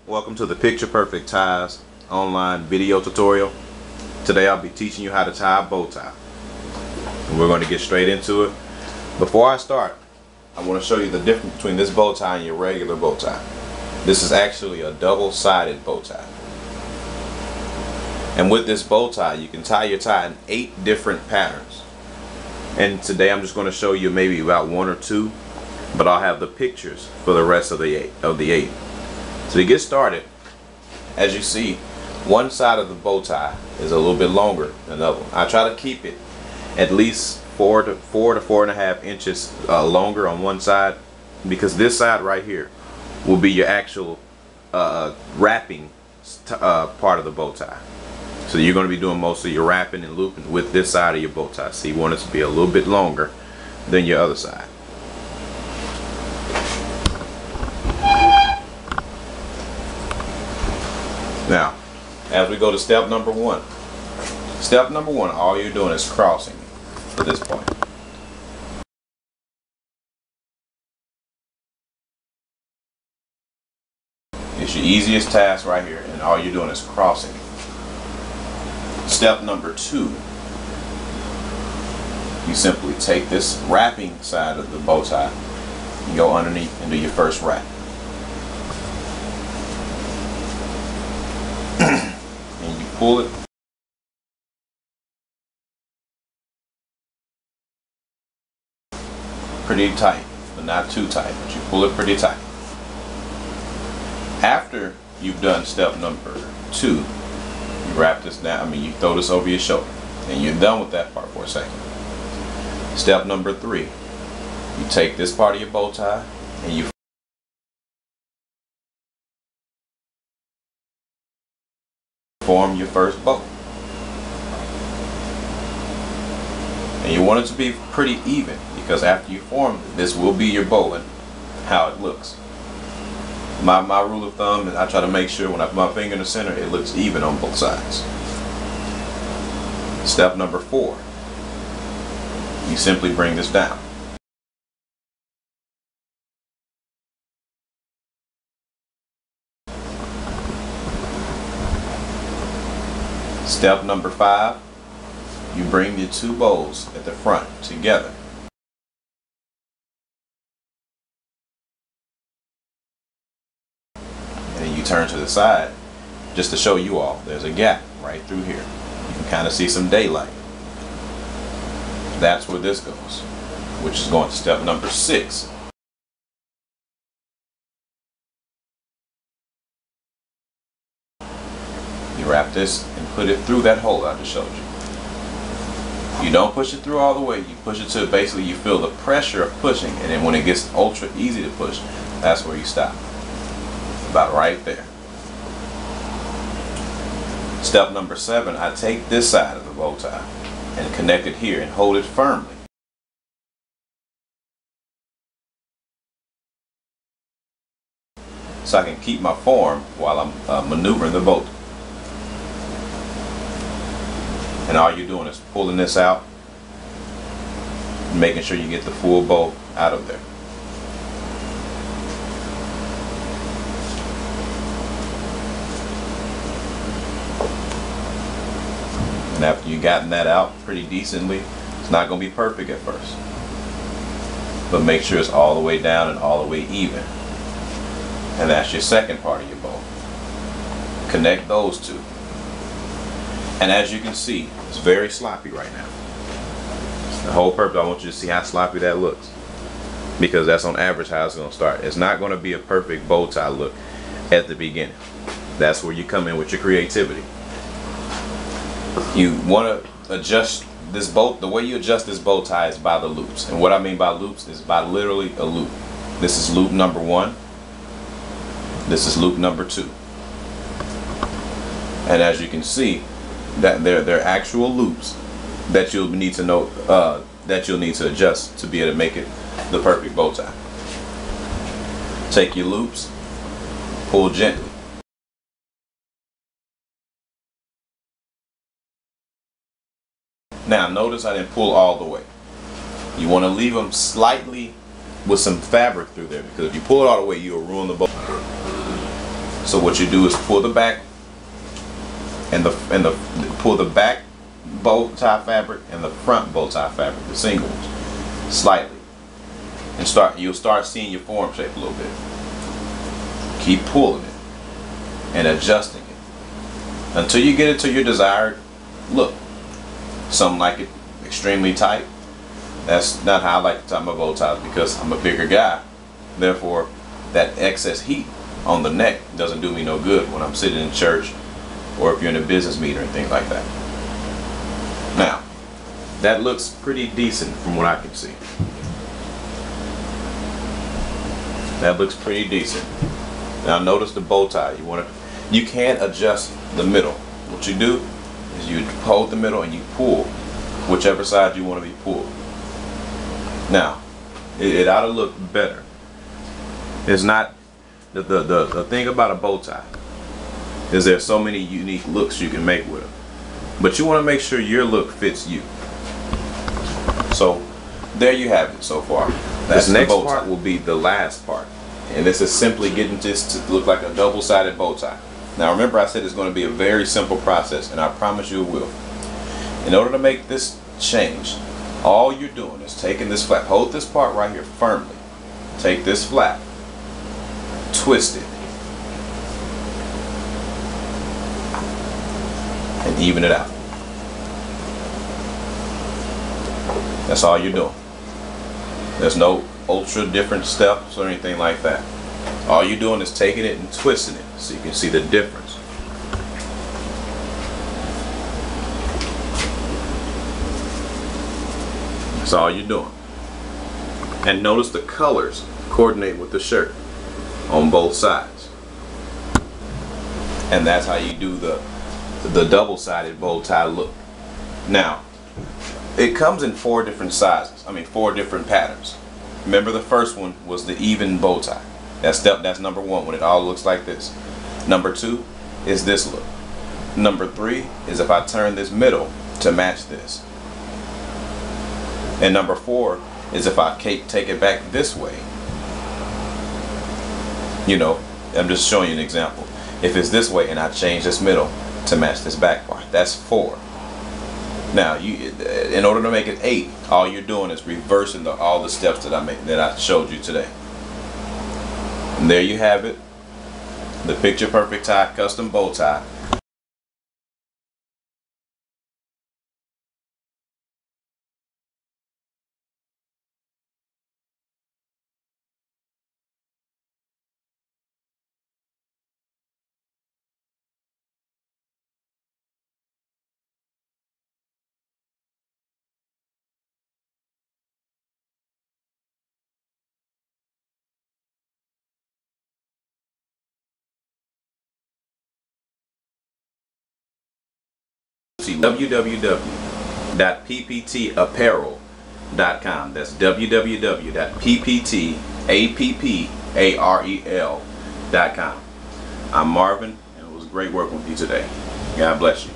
Welcome to the Picture Perfect Ties online video tutorial. Today I'll be teaching you how to tie a bow tie. And we're going to get straight into it. Before I start, I want to show you the difference between this bow tie and your regular bow tie. This is actually a double-sided bow tie. And with this bow tie, you can tie your tie in 8 different patterns. And today I'm just going to show you maybe about 1 or 2, but I'll have the pictures for the rest of the eight. So to get started, as you see, one side of the bow tie is a little bit longer than the other one. I try to keep it at least 4 to 4.5 inches longer on one side, because this side right here will be your actual wrapping part of the bow tie. So you're going to be doing most of your wrapping and looping with this side of your bow tie. So you want it to be a little bit longer than your other side. Now, as we go to step number 1. Step number 1, all you're doing is crossing to this point. It's your easiest task right here, and all you're doing is crossing. Step number 2, you simply take this wrapping side of the bow tie and go underneath and do your first wrap. And you pull it pretty tight, but not too tight, but you pull it pretty tight. After you've done step number 2, you wrap this down, you throw this over your shoulder, and you're done with that part for a second. Step number 3, you take this part of your bow tie and you form your first bow. And you want it to be pretty even, because after you form it, this will be your bow and how it looks. My rule of thumb is I try to make sure when I put my finger in the center, it looks even on both sides. Step number 4, you simply bring this down. Step number 5, you bring your 2 bows at the front together. And then you turn to the side just to show you all. There's a gap right through here. You can kind of see some daylight. That's where this goes, which is going to step number 6. You wrap this and put it through that hole I just showed you. You don't push it through all the way. You push it to basically you feel the pressure of pushing, and then when it gets ultra easy to push, that's where you stop. About right there. Step number 7, I take this side of the bow tie and connect it here and hold it firmly. So I can keep my form while I'm maneuvering the boat. And all you're doing is pulling this out, making sure you get the full bow out of there. And after you've gotten that out pretty decently, it's not going to be perfect at first, but make sure it's all the way down and all the way even. And that's your second part of your bow. Connect those 2. And as you can see, it's very sloppy right now. The whole purpose, I want you to see how sloppy that looks, because that's on average how it's going to start. It's not going to be a perfect bow tie look at the beginning. That's where you come in with your creativity. You want to adjust this bow. The way you adjust this bow tie is by the loops. And what I mean by loops is by literally a loop. This is loop number 1. This is loop number 2. And as you can see, that they're actual loops that you'll need to know, that you'll need to adjust to be able to make it the perfect bow tie. Take your loops, pull gently. Now notice I didn't pull all the way. You want to leave them slightly with some fabric through there, because if you pull it all the way, you'll ruin the bow. So what you do is pull the back and pull the back bow tie fabric and the front bow tie fabric, the singles, slightly, and you'll start seeing your form shape a little bit. Keep pulling it and adjusting it until you get it to your desired look. Some like it extremely tight. That's not how I like to tie my bow ties, because I'm a bigger guy. Therefore, that excess heat on the neck doesn't do me no good when I'm sitting in church, or if you're in a business meeting or anything like that. Now, that looks pretty decent from what I can see. That looks pretty decent. Now notice the bow tie. You can adjust the middle. What you do is you hold the middle and you pull whichever side you want to be pulled. Now, it ought to look better. It's not the thing about a bow tie is there's so many unique looks you can make with it, but you want to make sure your look fits you. So there you have it so far. This next part will be the last part, and this is simply getting this to look like a double-sided bow tie. Now remember, I said it's going to be a very simple process, and I promise you it will. In order to make this change, all you're doing is taking this flap, hold this part right here firmly, take this flap, twist it, and even it out. That's all you're doing. There's no ultra different steps or anything like that. All you're doing is taking it and twisting it so you can see the difference. That's all you're doing. And notice the colors coordinate with the shirt on both sides. And that's how you do the double-sided bow tie look. Now, it comes in 4 different sizes. 4 different patterns. Remember, the first one was the even bow tie. That's number 1, when it all looks like this. Number 2 is this look. Number 3 is if I turn this middle to match this. And number 4 is if I take it back this way. I'm just showing you an example. If it's this way and I change this middle to match this back part, that's 4. Now, in order to make it 8, all you're doing is reversing all the steps that I showed you today. And there you have it, the Picture Perfect Tie custom bow tie. www.pptapparel.com. That's www.pptapparel.com. I'm Marvin, and it was great working with you today. God bless you.